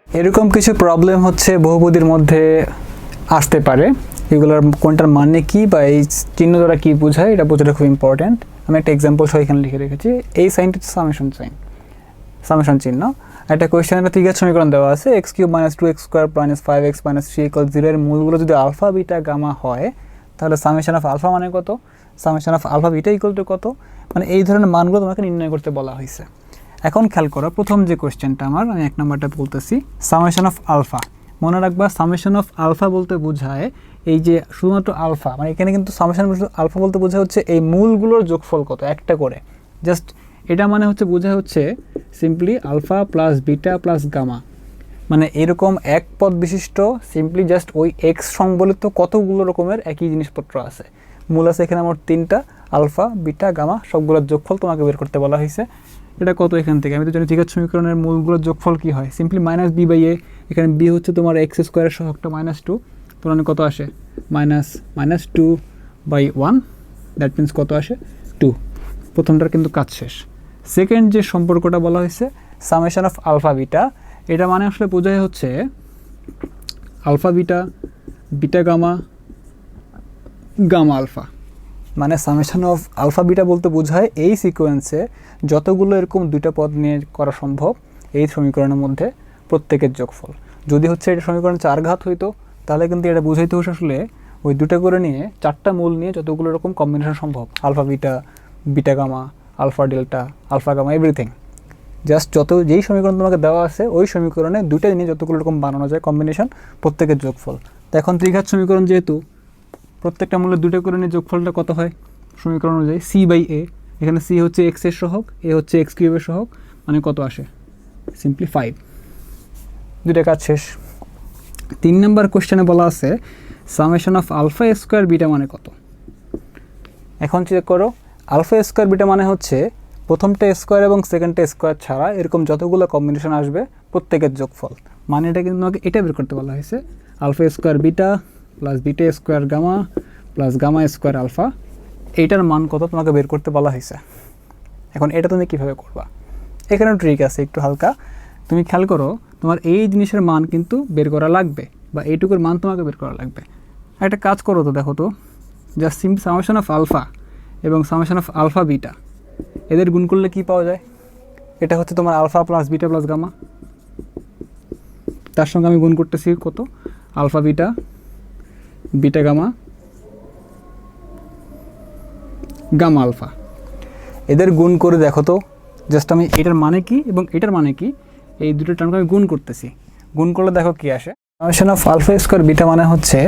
এরকম কিছু প্রবলেম হচ্ছে বহুপদীর মধ্যে আসতে পারে, এগুলোর কোনটার মানে কি বা এই চিহ্ন দ্বারা কি বোঝায় এটা বোঝাটা খুব ইম্পর্ট্যান্ট। আমি একটা এক্সাম্পল সহ এখানে লিখে রেখেছি। এই সাইনটা হচ্ছে সামেশন সাইন, সামেশন চিহ্ন। একটা কোয়েশ্চেনের ত্রিঘাত সমীকরণ দেওয়া আছে x³ - 2x² - 5x - 3 = 0 এর মূলগুলো যদি আলফা বিটা গামা হয় তাহলে সামেশন অফ আলফা মানে কত, summation of alpha beta equal to কত, মানে এই ধরনের মানগুলো তোমাকে নির্ণয় করতে বলা হয়েছে। এখন খেয়াল করো প্রথম যে কোয়েশ্চেনটা আমি 1 নম্বরটা বলতেছি, সামেশন অফ আলফা। মনে রাখবা সামেশন অফ আলফা বলতে বোঝায় এই যে শুধুমাত্র আলফা, মানে এখানে কিন্তু সামেশন আলফা বলতে বোঝা হচ্ছে এই মূলগুলোর যোগফল কত একটা করে, জাস্ট এটা মানে হচ্ছে বোঝা হচ্ছে simply alpha plus beta plus gamma, মানে এরকম এক পদ বিশিষ্ট সিম্পলি জাস্ট ওই এক্স সংবলিত কতগুলো রকমের একই জিনিসপত্র আছে, মূল আছে এখানে আমার 3টা, আলফা বিটা গামা সবগুলোর যোগফল তোমাকে বের করতে বলা হয়েছে। এটা কত এখান থেকে আমি তো জানি ত্রিঘাত সমীকরণের মূলগুলোর যোগফল কী হয়, সিম্পলি -b/a, এখানে b হচ্ছে তোমার x² সহগটা -2, তোমার কত আসে -2/1, দ্যাট মিনস কত আসে 2। প্রথমটার কিন্তু কাজ শেষ। সেকেন্ড যে সম্পর্কটা বলা হয়েছে সামেশন অফ আলফা বিটা, এটা মানে আসলে বোঝায় হচ্ছে alpha beta, beta gamma, gamma alpha, মানে সামেশন অফ আলফা বিটা বলতে বোঝায় এই সিকোয়েন্সে যতগুলো এরকম দুইটা পদ নিয়ে করা সম্ভব এই সমীকরণের মধ্যে প্রত্যেকের যোগফল। যদি হচ্ছে এটা সমীকরণ 4 ঘাত হইতো তাহলে কিন্তু এটা বুঝাইতে হচ্ছে আসলে ওই দুটা করে নিয়ে 4টা মূল নিয়ে যতগুলো এরকম কম্বিনেশন সম্ভব, alpha beta, beta gamma, alpha delta, alpha gamma, everything, just যেই সমীকরণ তোমাকে দেওয়া আছে ওই সমীকরণে দুইটা নিয়ে যতগুলো এরকম বানানো যায় কম্বিনেশন প্রত্যেকের যোগফল। তো এখন ত্রিঘাত সমীকরণ যেহেতু প্রত্যেকটা মূল্যের দুটো করে নিয়ে যোগফলটা কত হয় সমীকরণ অনুযায়ী c/a, এখানে c হচ্ছে x এর সহগ, a হচ্ছে x³ এর সহগ, মানে কত আসে সিম্পলি 5। দুইটা কাজ শেষ। 3 নম্বর কোশ্চেনে বলা আছে summation of alpha square beta মানে কত। এখন চেক করো, আলফা স্কোয়ার বিটা মানে হচ্ছে প্রথমটা স্কোয়ার এবং সেকেন্ডটা স্কোয়ার ছাড়া এরকম যতগুলো কম্বিনেশন আসবে প্রত্যেকের যোগফল, মানে এটা কিন্তু তোমাকে এটা বের করতে বলা হয়েছে alpha square beta plus beta square gamma plus gamma square alpha, এইটার মান কত তোমাকে বের করতে বলা হয়েছে। এখন এটা তুমি কীভাবে করবা, এখানেও ট্রিক আছে একটু হালকা। তুমি খেয়াল করো তোমার এই জিনিসের মান কিন্তু বের করা লাগবে বা এইটুকুর মান তোমাকে বের করা লাগবে। একটা কাজ করো তো, দেখো তো just simple summation of alpha এবং সামেশন অফ আলফা বিটা এদের গুণ করলে কি পাওয়া যায়, এটা হচ্ছে তোমার alpha plus beta plus gamma, তার সঙ্গে আমি গুণ করতেছি কত alpha beta, beta gamma, gamma alpha, এদের গুণ করে দেখো তো জাস্ট আমি এটার মানে কি এবং এটার মানে কি এই দুটো টার্মকে আমি গুণ করতেছি, গুণ করলে দেখো কি আসে। Summation of alpha square beta মানে হচ্ছে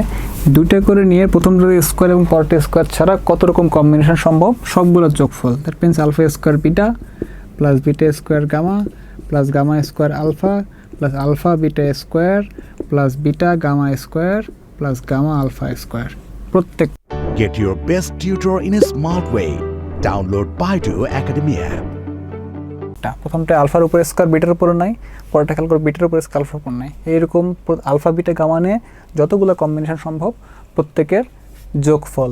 দুটো করে নিয়ে প্রথমটা স্কোয়ার এবং পরটা স্কোয়ার ছাড়া কত রকম কম্বিনেশন সম্ভব সবগুলোর যোগফল, that means alpha square beta plus beta square gamma plus gamma square alpha plus alpha beta square plus beta gamma square plus gamma alpha square প্রত্যেক। Get your best tutor in a smart way. Download Baidu Academy app. প্রথমটা আলফার উপর square bitter উপর নাই, পরটা খেয়াল করে bitter উপর square আলফার উপর নাই, এইরকম আলফা বিটা গামা নিয়ে যতগুলো কম্বিনেশন সম্ভব প্রত্যেকের যোগফল।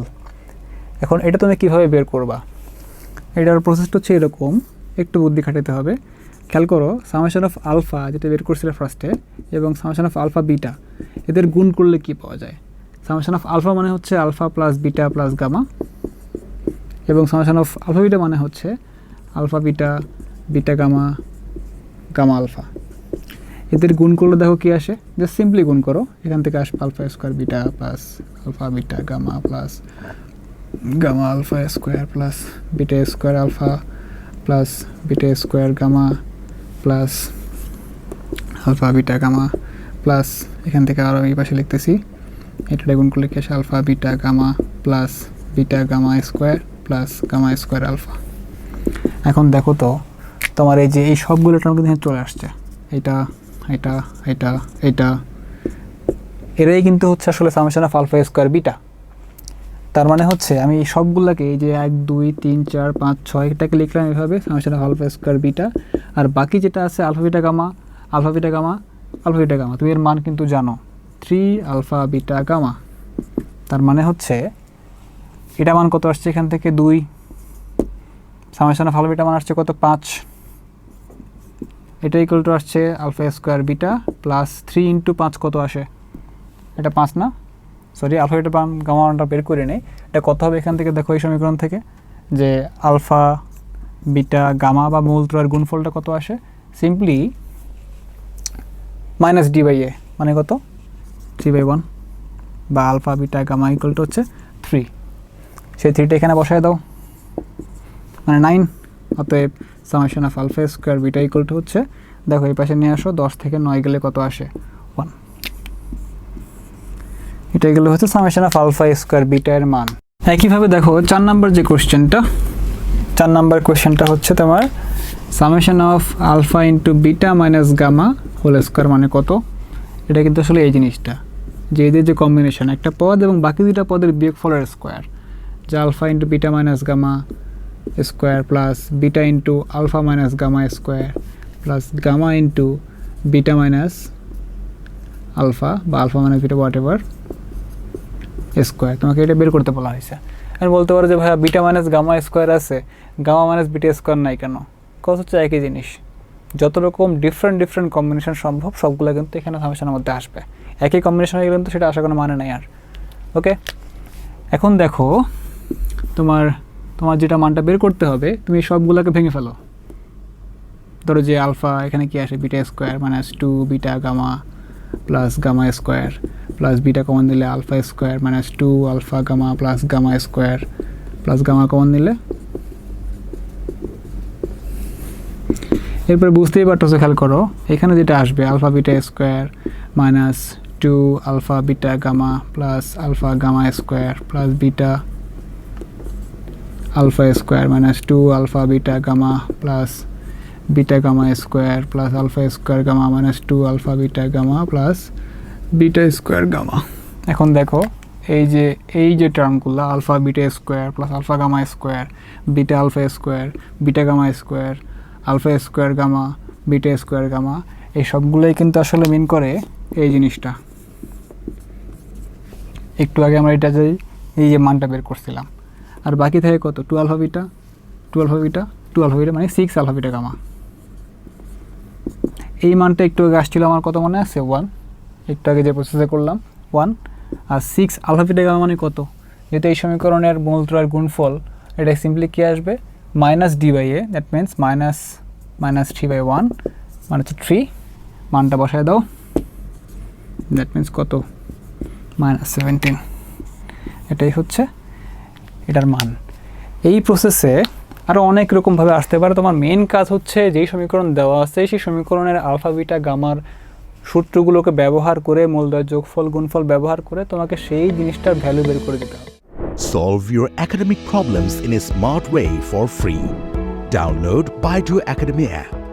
এখন এটা তুমি কিভাবে বের করবা, এটার প্রসেসটা হচ্ছে এরকম, একটু বুদ্ধি খাটাতে হবে। খেয়াল করো সামেশন অফ আলফা যেটা বের করছিল ফার্স্টে এবং সামেশন অফ আলফা বিটা এদের গুণ করলে কি পাওয়া যায়, সামেশন অফ আলফা মানে হচ্ছে alpha plus beta plus gamma এবং সামেশন অফ আলফা বিটা মানে হচ্ছে alpha beta, beta gamma, gamma alpha, এদের গুণ করলে দেখো কি আসে, জাস্ট সিম্পলি গুণ করো, এখান থেকে আসবে alpha square beta plus alpha beta gamma plus gamma alpha square plus beta square alpha plus beta square gamma plus alpha beta gamma plus এখান থেকে আরও এই পাশে লিখতেছি এটা গুণ করলে কি আসে alpha beta gamma plus beta gamma square plus gamma square alpha. এখন দেখো তো তোমার এই যে এই সবগুলো টার্ম কিন্তু চলে আসছে, এটা এটা এটা এটা এরাই কিন্তু হচ্ছে আসলে summation of alpha square beta. তার মানে হচ্ছে আমি সবগুলোকে এই যে 1 2 3 4 5 6 এটাকে লিখলাম এভাবে summation of alpha square beta, আর বাকি যেটা আছে alpha beta gamma, alpha beta gamma, alpha beta gamma, তুমি এর মান কিন্তু জানো 3 আলফা বিটা গামা। তার মানে হচ্ছে এটা মান কত আসছে এখান থেকে 2, সামেশন অফ আলফা বিটা মান আসছে কত 5, এটা ইকুয়াল টু আসছে alpha square beta plus 3 into 5 কত আসে? এটা 5 না, সরি আলফা বিটা গামা মানটা বের করে নেই। এটা কত হবে এখান থেকে দেখো এই সমীকরণ থেকে, যে আলফা বিটা গামা বা মূল ত্রয়ের গুণফলটা কত আসে? Simply minus D by A, মানে কত? 3/1, বা alpha beta gamma equal to হচ্ছে 3। সেই 3টা এখানে বসায় দাও, মানে 9। অতএব summation of alpha square beta equal to হচ্ছে, দেখো এই পাশে নিয়ে আসো, 10 থেকে 9 গেলে কত আসে? 1। এটা এগুলো হচ্ছে summation of alpha square beta এর মান। একইভাবে দেখো 4 নাম্বার যে কোশ্চেনটা, 4 নাম্বার কোশ্চেনটা হচ্ছে তোমার summation of alpha into beta minus gamma whole square মানে কত? এটা কিন্তু আসলে এই জিনিসটা, যে এদের যে কম্বিনেশন, একটা পদ এবং বাকি দুটা পদের বিয়োগফলের স্কোয়ার, যে alpha into beta minus gamma square plus beta into alpha minus gamma square plus gamma into beta minus alpha বা alpha minus beta whatever square. তোমাকে এটা বের করতে বলা হয়েছে। আমি বলতে পারো যে ভাইয়া বিটা মাইনাস গামা স্কোয়ার আছে, গামা মাইনাস বিটা স্কোয়ার নাই কেন? কজ হচ্ছে একই জিনিস, যত রকম ডিফারেন্ট কম্বিনেশন সম্ভব সবগুলো কিন্তু এখানে সামেশনের মধ্যে আসবে। একই কম্বিনেশন হয়ে গেলে কিন্তু সেটা আসার কোনো মানে নাই আর। ওকে, এখন দেখো তোমার যেটা মানটা বের করতে হবে, তুমি সবগুলোকে ভেঙে ফেলো। ধরো যে আলফা এখানে কি আসে? Beta square minus 2 beta gamma plus gamma square plus beta common দিলে alpha square minus 2 alpha gamma plus gamma square plus gamma common দিলে, এরপর বুঝতেই পারতেছো, খেয়াল করো এখানে যেটা আসবে alpha beta square minus 2 alpha beta gamma plus alpha gamma square plus beta alpha square minus 2 alpha beta gamma plus beta gamma square plus alpha square gamma minus 2 alpha beta gamma plus beta square gamma. এখন দেখো এই যে টার্মগুলো alpha beta square plus alpha gamma square beta alpha square beta gamma square alpha square gamma beta square gamma, এই সবগুলোই কিন্তু আসলে মিন করে এই জিনিসটা। একটু আগে আমরা এটা এই যে মানটা বের করছিলাম, আর বাকি থাকে কত? 2 আলফা বিটা মানে 6 আলফা বিটা গামা। এই মানটা একটু আগে আসছিল আমার কত মনে আছে? 1। একটু আগে যে প্রসেসে করলাম 1, আর 6 আলফা বিটা গামা মানে কত? যেহেতু এই সমীকরণের মূল ত্রয়ের গুণফল, এটা সিম্পলি কি আসবে? Minus D by A, that means minus 3/1 মানে হচ্ছে 3। মানটা বসায় দাও, দ্যাট মিনস কত? -17। এটাই হচ্ছে এটার মান। এই প্রসেসে আরও অনেক রকমভাবে আসতে পারে। তোমার মেন কাজ হচ্ছে যেই সমীকরণ দেওয়া আছে সেই সমীকরণের আলফা বিটা গামার সূত্রগুলোকে ব্যবহার করে, মূলদ্বয়ের যোগফল গুণফল ব্যবহার করে তোমাকে সেই জিনিসটার ভ্যালু বের করে দিতে হবে। Solve your academic problems in a smart way for free. Download Baidu Academy app.